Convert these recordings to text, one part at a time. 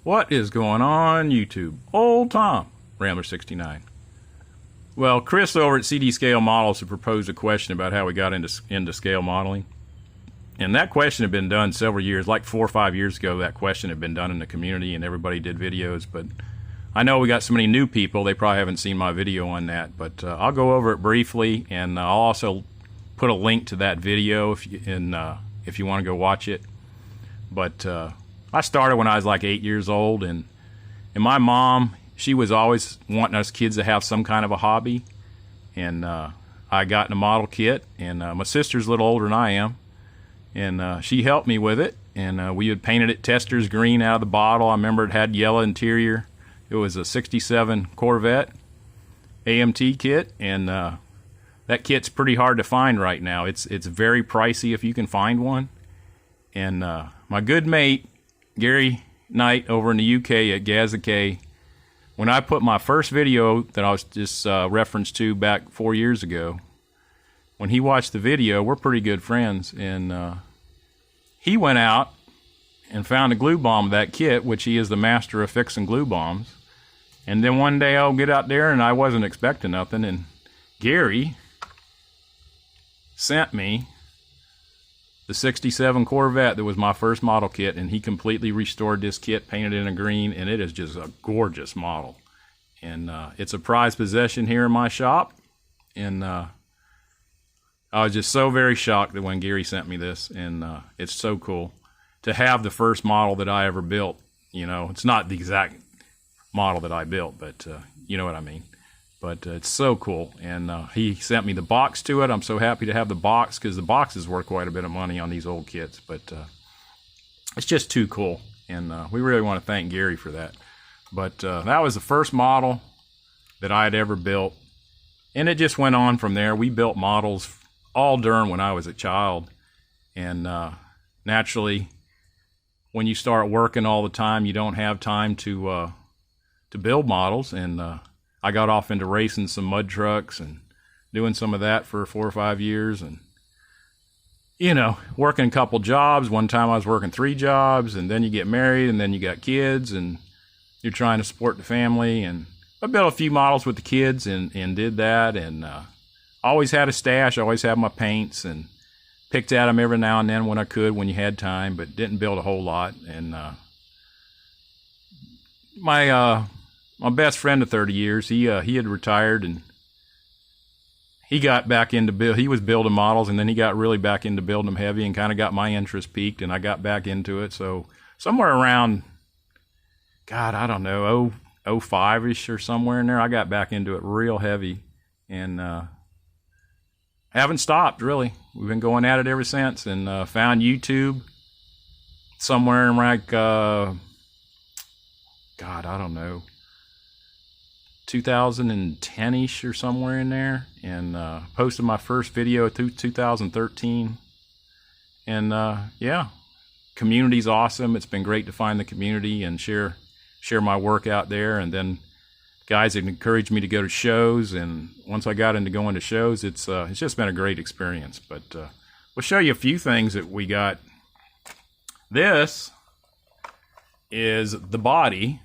What is going on YouTube? Old Tom, Rambler69. Well, Chris over at CD Scale Models had proposed a question about how we got into scale modeling. And that question had been done several years, like 4 or 5 years ago. That question had been done in the community and everybody did videos. But I know we got so many new people, they probably haven't seen my video on that. But I'll go over it briefly, and I'll also put a link to that video if you want to go watch it. But I started when I was like 8 years old, and my mom, she was always wanting us kids to have some kind of a hobby. And I got in a model kit, and my sister's a little older than I am, and she helped me with it. And we had painted it Tester's green out of the bottle. I remember it had yellow interior. It was a 67 Corvette AMT kit, and that kit's pretty hard to find right now. It's very pricey if you can find one. And my good mate, Gary Knight over in the UK at Gazakay, when I put my first video that I was just referenced to back 4 years ago, when he watched the video, we're pretty good friends, and he went out and found a glue bomb of that kit, which he is the master of fixing glue bombs. And then one day I'll get out there, and I wasn't expecting nothing, and Gary sent me the 67 Corvette that was my first model kit, and he completely restored this kit, painted it in a green, and it is just a gorgeous model. And it's a prized possession here in my shop, and I was just so very shocked that when Gary sent me this, and it's so cool to have the first model that I ever built. You know, it's not the exact model that I built, but you know what I mean. But it's so cool, and he sent me the box to it. I'm so happy to have the box, because the boxes worth quite a bit of money on these old kits, but it's just too cool, and we really want to thank Gary for that. But that was the first model that I had ever built, and it just went on from there. We built models all during when I was a child, and naturally, when you start working all the time, you don't have time to build models, and I got off into racing some mud trucks and doing some of that for 4 or 5 years, and you know, working a couple jobs. One time I was working 3 jobs, and then you get married, and then you got kids, and you're trying to support the family. And I built a few models with the kids and did that, and always had a stash, always had my paints, and picked at them every now and then when I could, when you had time, but didn't build a whole lot. And my best friend of 30 years, he had retired, and he got back into he was building models, and then he got really back into building them heavy, and kind of got my interest peaked, and I got back into it. So somewhere around, God, I don't know, 05-ish or somewhere in there, I got back into it real heavy, and haven't stopped, really. We've been going at it ever since, and found YouTube somewhere in like, God, I don't know, 2010-ish or somewhere in there, and posted my first video through 2013. And yeah, community's awesome. It's been great to find the community and share my work out there. And then guys have encouraged me to go to shows, and once I got into going to shows, it's just been a great experience. But we'll show you a few things that we got. This is the body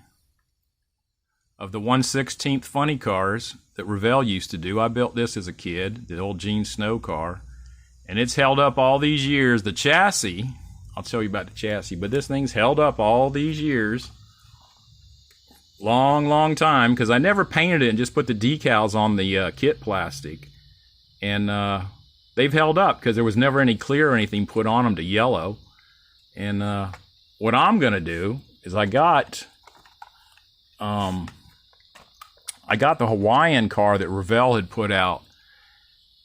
of the 1/16 funny cars that Revell used to do. I built this as a kid, the old Gene Snow car, and it's held up all these years. The chassis, I'll tell you about the chassis, but this thing's held up all these years. Long time, because I never painted it and just put the decals on the kit plastic. And they've held up because there was never any clear or anything put on them to yellow. And what I'm going to do is I got the Hawaiian car that Revell had put out,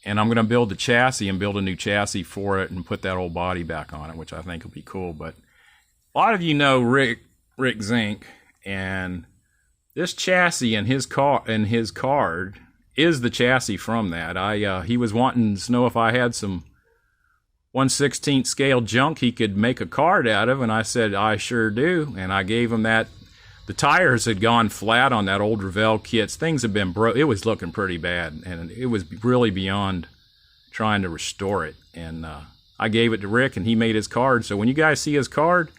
and I'm going to build the chassis and build a new chassis for it and put that old body back on it, which I think will be cool. But a lot of you know Rick Zink, and this chassis and his card is the chassis from that. He was wanting to know if I had some 1/16 scale junk he could make a card out of, and I said I sure do, and I gave him that. The tires had gone flat on that old Revell kits. Things had been broke. It was looking pretty bad, and it was really beyond trying to restore it. And I gave it to Rick, and he made his card. So when you guys see his card,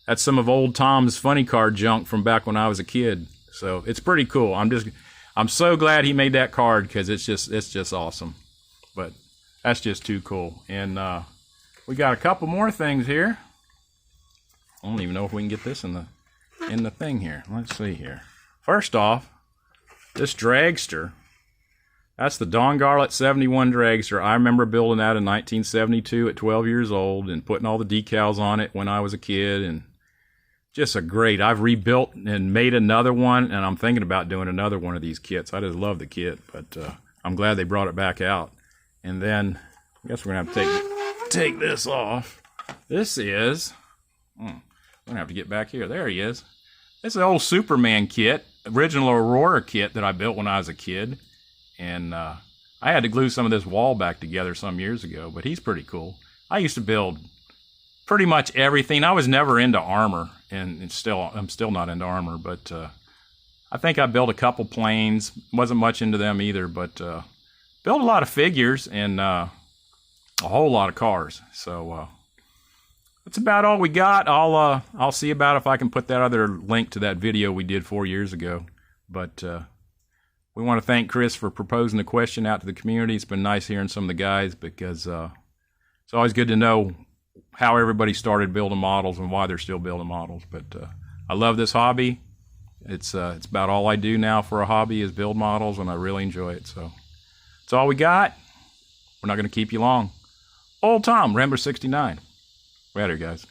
that's some of old Tom's funny car junk from back when I was a kid. So it's pretty cool. I'm so glad he made that card, because it's just awesome. But that's just too cool. And we got a couple more things here. I don't even know if we can get this in the thing here. Let's see here. First off, this Dragster. That's the Don Garlett 71 Dragster. I remember building that in 1972 at 12 years old and putting all the decals on it when I was a kid. And just a great. I've rebuilt and made another one, and I'm thinking about doing another one of these kits. I just love the kit, but I'm glad they brought it back out. And then I guess we're going to have to take this off. This is... I'm going to have to get back here. There he is. This is an old Superman kit, original Aurora kit that I built when I was a kid. And I had to glue some of this wall back together some years ago, but he's pretty cool. I used to build pretty much everything. I was never into armor, and I'm still not into armor, but I think I built a couple planes. Wasn't much into them either, but built a lot of figures and a whole lot of cars. So that's about all we got. I'll see about if I can put that other link to that video we did 4 years ago. But we want to thank Chris for proposing the question out to the community. It's been nice hearing some of the guys, because it's always good to know how everybody started building models and why they're still building models. But I love this hobby. It's about all I do now for a hobby is build models, and I really enjoy it. So that's all we got. We're not going to keep you long. Old Tom, Rambler 69. We're out here, guys.